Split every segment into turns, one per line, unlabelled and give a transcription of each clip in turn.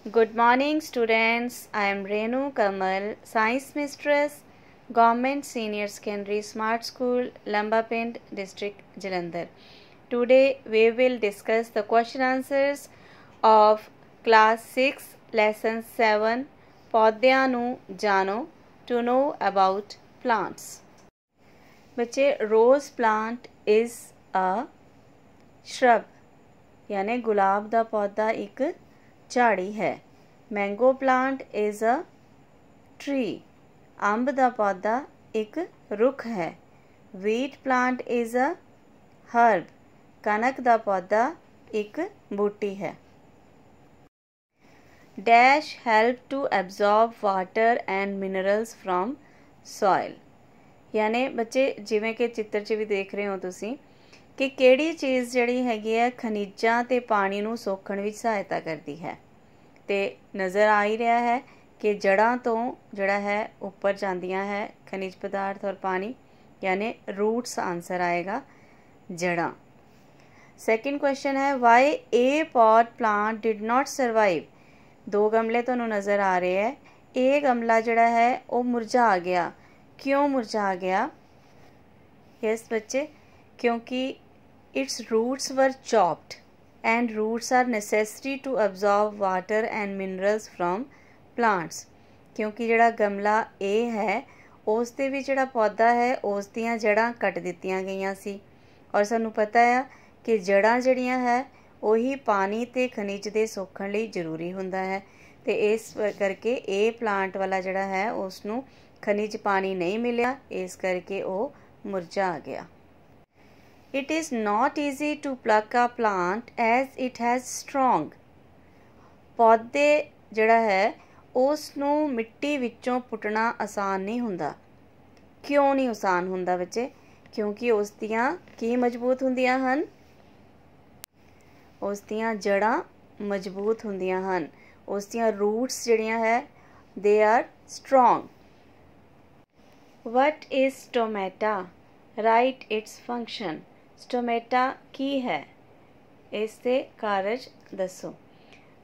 Good morning, students. I am Renu Kamal, Science Mistress, Government Senior Secondary Smart School, Lambapind District, Jalandhar. Today we will discuss the question answers of Class 6, Lesson 7, पौधਿਆਂ ਨੂੰ ਜਾਣੋ, to know about plants. बच्चे, rose plant is a shrub, यानी गुलाब का पौधा एक झाड़ी है. Mango plant is a tree, अंब का पौधा एक रुख है. Wheat plant is a herb, कनक का पौधा एक बूटी है. Dash help to absorb water and minerals from soil, यानी बच्चे जिवें कि चित्र 'ਚ भी देख रहे हो तुसी कि किहड़ी चीज़ जिहड़ी हैगी है खनिजां ते पानी नूं सोखण विच सहायता करती है. तो नज़र आ ही रहा है कि जड़ां तो जिहड़ा है उपर जांदियां है खनिज पदार्थ और पानी, यानी रूट्स आंसर आएगा जड़ां. सैकेंड क्वेश्चन है why a pot plant did not survive. दो गमले तुहानूं नज़र आ रहे हैं. ए गमला जिहड़ा है वो मुरझा गया. क्यों मुरझा गया? यस बच्चे, क्योंकि its roots were chopped and roots are necessary to absorb water and minerals from plants. क्योंकि जिहड़ा गमला ए है उस दे विच जिहड़ा पौधा है उस दियां जड़ां कट दित्तियां गईयां सी और सानू पता है कि जड़ां जिहड़ियां है ਉਹੀ पानी ते खनिज दे सोखण लई जरूरी हुंदा है. ते इस करके ए प्लांट वाला जिहड़ा है उसनू खनिज पानी नहीं मिलिया, इस करके वो मुरझा गया. It is not easy to pluck a plant as it has strong. पौधे जिहड़ा है उसनू मिट्टी विचों पुटना आसान नहीं हुंदा. क्यों नहीं आसान हुंदा बच्चे? क्योंकि उस दियां की मजबूत हुंदियां हन, उस दियां जड़ां मजबूत हुंदियां हन, उस दियां रूट्स जिहड़ियां है they are strong. What is stomata? Write its function. Stomata की है, इससे कारज दसो.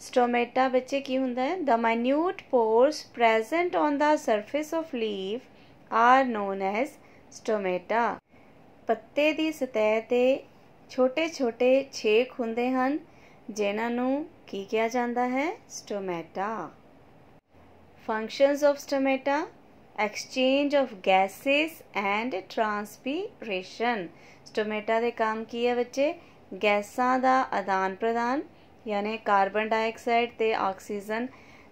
स्टोमेटा बच्चे की हुंदा है? The minute pores present on the surface of leaf are known as stomata. पत्ते दी सतह ते छोटे छोटे छेक हुंदे हन जिन्हां नूं की किया जांदा है? Stomata. Functions of stomata: exchange of gases and transpiration. Stomata के काम की है बच्चे? गैसां दा आदान प्रदान, यानी कार्बन डाइऑक्साइड ते ऑक्सीजन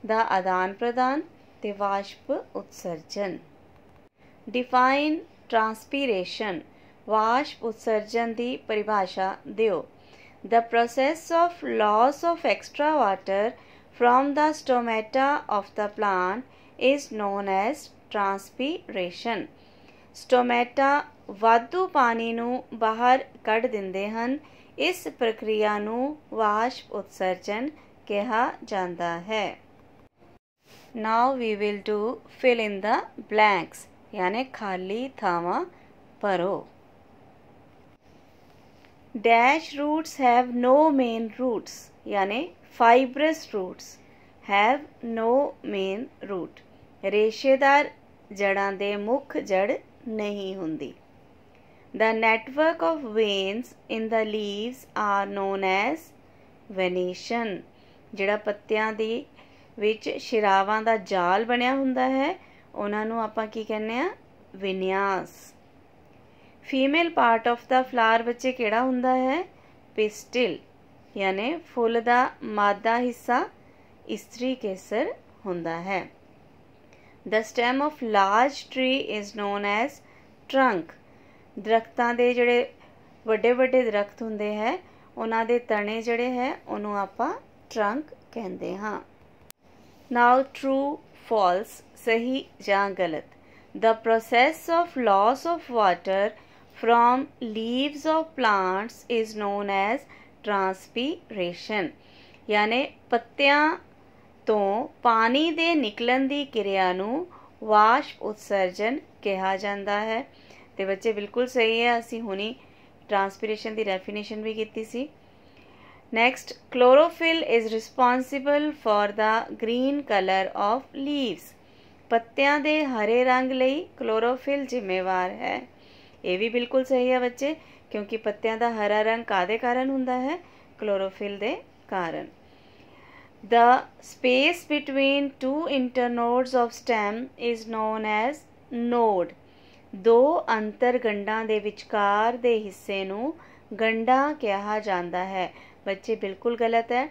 दा आदान प्रदान ते वाष्प उत्सर्जन. Define transpiration. वाष्प उत्सर्जन की परिभाषा दियो. The process of loss of extra water from the stomata of the plant is known as transpiration. Stomata वाधू पानी नूं बाहर कढ़ दिंदे हन. इस प्रक्रिया नूं वाष्प उत्सर्जन कहा जाता है. Now we will do fill in the blanks, यानी खाली थावां भरो. Dash roots have no main roots, यानी fibrous roots have no main root. रेशेदार जड़ां दे मुख जड़ नहीं हुंदी. The network of veins in the leaves are known as venation. जिहड़ा पत्तियां दी विच शिरावां दा जाल बनिया हुंदा है उन्हां नूं आपां की कहने आ? विन्यास. Female part of the flower बच्चे किहड़ा हुंदा है? पिस्टिल, यानी फुल दा मादा हिस्सा इस्त्री केसर हुंदा है. The stem of large tree is known as trunk. दरख्तां दे जिहड़े वड्डे वड्डे दरख्त हुंदे है उन्हां दे तने जिहड़े है उहनूं आपां ट्रंक कहंदे हां. नाउ ट्रू फॉल्स, सही जां गलत. The process of loss of water from leaves of plants is known as transpiration, यानी पत्तियां तो पानी दे निकलन दी किरिया नूं वाष्प उत्सर्जन कहा जाता है. तो बच्चे बिल्कुल सही है. असी हुणी ट्रांसपीरेशन की डेफिनेशन भी की सी. Next, chlorophyll is responsible for the green colour of leaves. पत्तियां दे हरे रंग लई क्लोरोफिल जिम्मेवार है। ये भी बिल्कुल सही है बच्चे, क्योंकि पत्तियां दा हरा रंग कादे कारण हुंदा है? क्लोरोफिल दे कारण। The space between two internodes of stem is known as node. दो अंतर गंढां दे विचकार दे हिस्से नूं गंढा कहा जाता है। बच्चे बिल्कुल गलत है।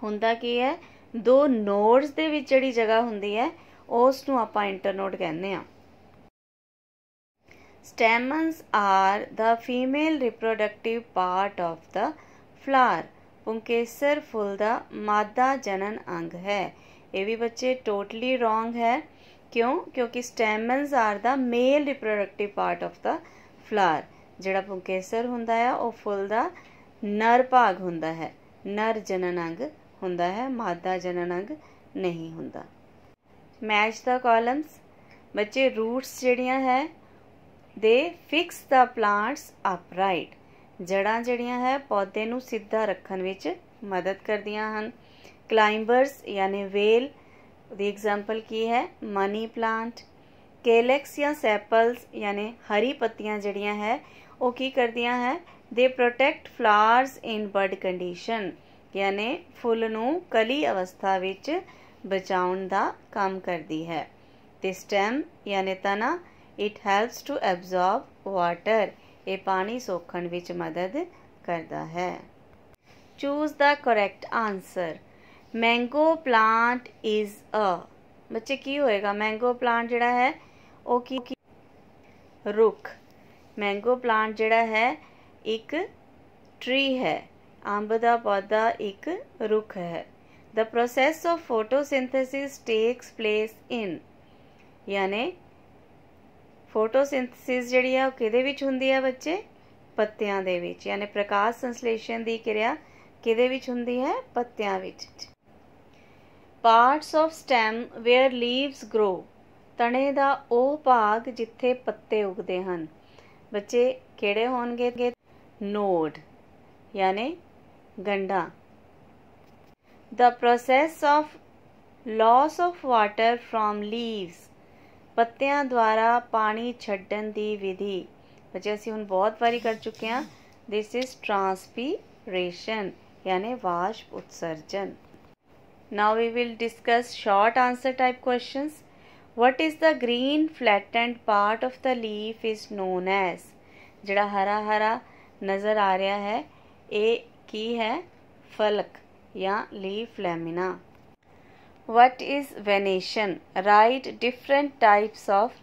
हुंदा की है? दो नोड्स दे विच जिहड़ी जगह हुंदी है उस नूं आपां इंटरनोड कहने आ। Stamens are the female reproductive part of the flower। पुंकेसर फुल दा मादा जनन अंग है। ये भी बच्चे टोटली रॉन्ग है। क्यों? क्योंकि stamens are the male reproductive part of the flower. जिहड़ा पुंकेसर हुंदा है वो फुल दा नर भाग हुंदा है, नर जनन अंग हुंदा है, मादा जनन अंग नहीं हुंदा। Match the columns. बच्चे रूट्स जिहड़ियां है they fix the plants upright. जड़ां जिहड़ियां है पौधे नूं सीधा रखण विच मदद करदियां हन। क्लाइंबर्स यानी वेल दी एग्जाम्पल की है? Money plant. केलेक्स या सैपल्स यानी हरी पत्तियां जिहड़ियां है वो की करदियां है? They protect flowers in bud condition, यानी फुल नूं कली अवस्था विच बचाउण दा काम करदी है। ते स्टेम यानी तना it helps to absorb water. ये पानी सोखण विच मदद करता है। Choose the correct answer. Mango plant is a. बच्चे की होएगा? मैंगो प्लांट जिहड़ा है वो की रुख। मैंगो प्लांट जिहड़ा है एक ट्री है। अंब दा पौधा एक रुख है। The process of photosynthesis takes place in, यानी फोटोसिंथेसिस जिहड़ी है किहदे विच हुंदी है बच्चे? पत्तियां दे विच। यानी प्रकाश संश्लेषण दी क्रिया किहदे विच हुंदी है? पत्तियां विच। Parts of stem where leaves grow. तने दा ਉਹ भाग जिथे पत्ते उगदे हन। बच्चे किहड़े होणगे? नोड यानी गंढा। The process of loss of water from leaves. पत्तियां द्वारा पानी छड्डण दी विधि। बच्चे असीं हुण बहुत वारी कर चुके हैं। दिस इज ट्रांसपीरेशन यानी वाष्प उत्सर्जन। Now we will discuss short answer type questions. What is the green flattened part of the leaf is known as. जिहड़ा हरा हरा नज़र आ रहा है ये की है? फलक या leaf lamina. What is venation? Write different types of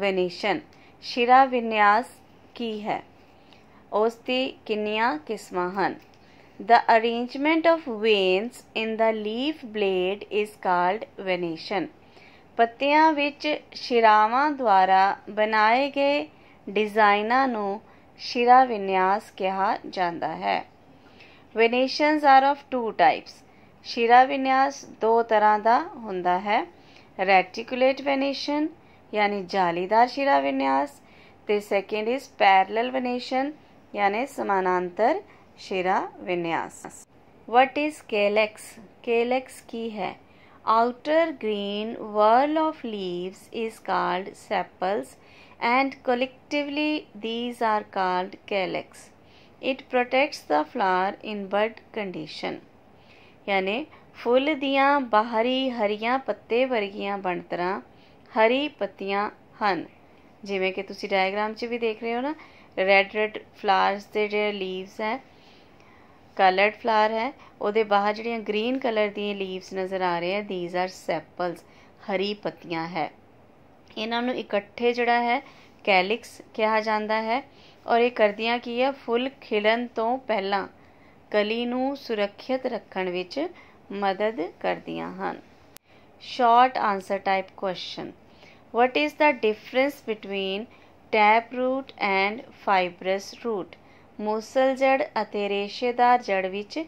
venation। शिरा विन्यास की है? उसदी किन्नियां किस्मां हन? The arrangement of veins in the leaf blade is called venation। पत्तियां विच शिरावां द्वारा बनाए गए डिजाइनां नूं शिरा विन्यास कहा जाता है। Venations are of two types। शिरा विन्यास दो तरह का हुंदा है। रेटिकुलेट वेनेशन यानी जालीदार शिरा विन्यास, ते सेकेंड इज पैरेलल वेनेशन यानी समानांतर शिरा विन्यास। What is calyx? केलेक्स की है? Outer green whorl of leaves is called sepals and collectively these are called calyx. It protects the flower in bud condition. यानी फुल दियां बाहरी हरियां पत्ते वर्गियां बनतरां हरी पत्तियां हन। जिवें कि तुसी डायग्राम च भी देख रहे हो ना, रेड रेड फ्लावर्स दे जे लीव्स है, कलर्ड फ्लावर है, ਉਹਦੇ बाहर ਜਿਹੜੀਆਂ ग्रीन कलर दी लीव्स नज़र आ रहे हैं, दीज आर सैपल्स, हरी पत्तियां है। इन्हां नूं इकट्ठे जिहड़ा है कैलिक्स कहा जाता है। और ये करदियां की है? फुल खिलन तो पहला कली नूं सुरक्षित रखण विच मदद करदियां हन। Short answer type question. What is the difference between tap root and fibrous root. मूसल जड़ अते रेशेदार जड़ विच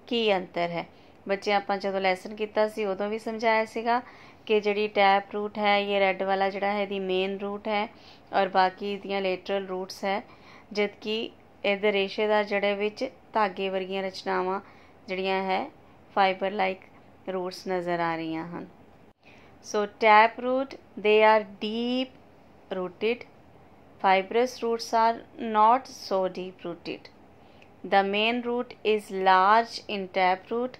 की अंतर है। बच्चे आपां जदों लैसन कीता सी उदों भी समझाया सीगा कि जिहड़ी टैप रूट है ये रेड वाला जिहड़ा है दी मेन रूट है और बाकी दियां लेटरल रूट्स है, जबकि इधर रेशेदार जड़े विच धागे वर्गियां रचनावां जिहड़ियां है फाइबर लाइक रूट्स नज़र आ रही हैं। So tap root they are deep rooted, fibrous roots are not so deep rooted. The main root is large in taproot,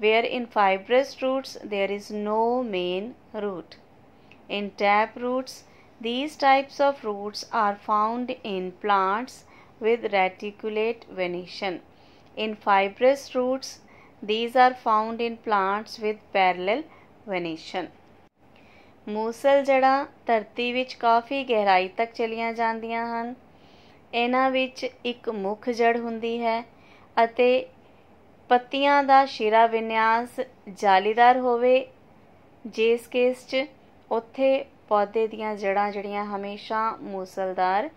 where in fibrous roots there is no main root. In taproots, these types of roots are found in plants with reticulate venation. In fibrous roots, these are found in plants with parallel venation. ਮੂਸਲ ਜੜ੍ਹਾਂ ਧਰਤੀ ਵਿੱਚ ਕਾਫੀ ਗਹਿਰਾਈ ਤੱਕ ਚਲੀਆਂ ਜਾਂਦੀਆਂ ਹਨ। ਇਹਨਾਂ ਵਿੱਚ ਇੱਕ ਮੁੱਖ ਜੜ ਹੁੰਦੀ ਹੈ ਅਤੇ ਪੱਤੀਆਂ ਦਾ ਸ਼ਿਰਾ ਵਿਨਿਆਸ ਜਾਲੀਦਾਰ ਹੋਵੇ। ਜਿਸ ਕੇਸ 'ਚ ਉੱਥੇ ਪੌਦੇ ਦੀਆਂ ਜੜ੍ਹਾਂ ਜਿਹੜੀਆਂ ਹਮੇਸ਼ਾ ਮੂਸਲਦਾਰ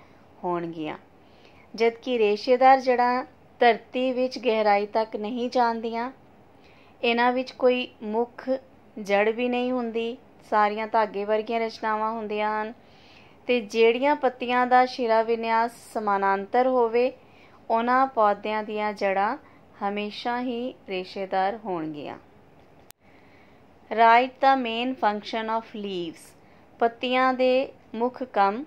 ਹੋਣਗੀਆਂ, ਜਦਕਿ ਰੇਸ਼ੇਦਾਰ ਜੜ੍ਹਾਂ ਧਰਤੀ ਵਿੱਚ ਗਹਿਰਾਈ ਤੱਕ ਨਹੀਂ ਜਾਂਦੀਆਂ। ਇਹਨਾਂ ਵਿੱਚ ਕੋਈ ਮੁੱਖ ਜੜ ਵੀ ਨਹੀਂ ਹੁੰਦੀ, ਸਾਰੀਆਂ ਧਾਗੇ ਵਰਗੀਆਂ ਰਚਨਾਵਾਂ ਹੁੰਦੀਆਂ ਹਨ ਅਤੇ ਜਿਹੜੀਆਂ ਪੱਤੀਆਂ ਦਾ ਸ਼ਿਰਾ ਵਿਨਿਆਸ ਸਮਾਨਾਂਤਰ ਹੋਵੇ ਉਹਨਾਂ ਪੌਦਿਆਂ ਦੀਆਂ ਜੜ੍ਹਾਂ ਹਮੇਸ਼ਾ ਹੀ ਰੇਸ਼ੇਦਾਰ ਹੋਣਗੀਆਂ। Right the main function of leaves, ਪੱਤੀਆਂ ਦੇ ਮੁੱਖ ਕੰਮ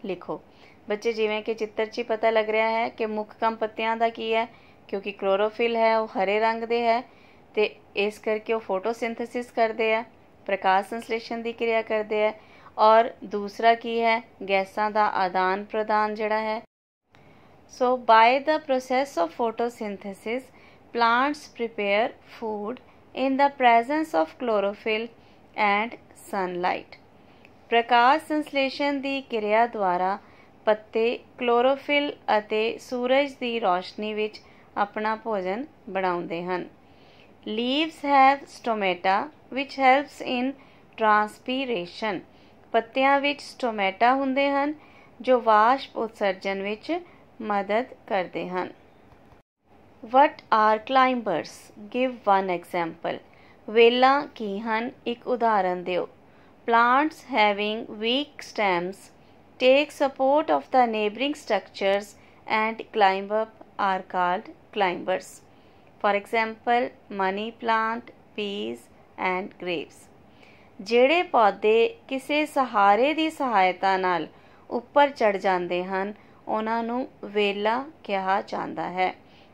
ਲਿਖੋ। ਬੱਚੇ ਜਿਵੇਂ ਕਿ ਚਿੱਤਰ 'ਚ ਹੀ ਪਤਾ ਲੱਗ ਰਿਹਾ ਹੈ ਕਿ ਮੁੱਖ ਕੰਮ ਪੱਤਿਆਂ ਦਾ ਕੀ ਹੈ, ਕਿਉਂਕਿ ਕਲੋਰੋਫਿਲ ਹੈ ਉਹ ਹਰੇ ਰੰਗ ਦੇ ਹੈ ਅਤੇ ਇਸ ਕਰਕੇ ਉਹ ਫੋਟੋਸਿੰਥੇਸਿਸ ਕਰਦੇ ਆ, प्रकाश संश्लेषण की क्रिया करते हैं। और दूसरा की है गैसां का आदान प्रदान जड़ा है। So by the process of photosynthesis plants prepare food in the presence of chlorophyll and sunlight. प्रकाश संश्लेषण की क्रिया द्वारा पत्ते क्लोरोफिल अते सूरज की रोशनी विच अपना भोजन बनाउंदे हन। Leaves have stomata which helps in transpiration। पत्तियां विच स्टोमेटा हुंदे हन जो वाष्प उत्सर्जन विच मदद करते हन। What are climbers? Give one example। वेलां की हन, एक उदाहरण दिओ। Plants having weak stems take support of the neighboring structures and climb up are called climbers। For example, money plant, peas and grapes। ਜਿਹੜੇ ਪੌਦੇ ਕਿਸੇ ਸਹਾਰੇ ਦੀ ਸਹਾਇਤਾ ਨਾਲ ਉੱਪਰ ਚੜ ਜਾਂਦੇ ਹਨ ਉਹਨਾਂ ਨੂੰ ਵੇਲਾ ਕਿਹਾ ਜਾਂਦਾ ਹੈ।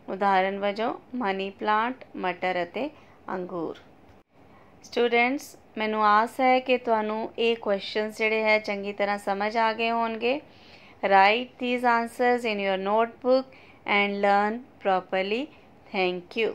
ਉਦਾਹਰਨ ਵਜੋਂ ਮਨੀ ਪਲਾਂਟ, ਮਟਰ ਅਤੇ ਅੰਗੂਰ। ਸਟੂਡੈਂਟਸ, ਮੈਨੂੰ ਆਸ ਹੈ ਕਿ ਤੁਹਾਨੂੰ ਇਹ ਕੁਐਸਚਨਸ ਜਿਹੜੇ ਹੈ ਚੰਗੀ ਤਰ੍ਹਾਂ ਸਮਝ ਆ ਗਏ ਹੋਣਗੇ। Right these answers in your notebook and learn properly. Thank you.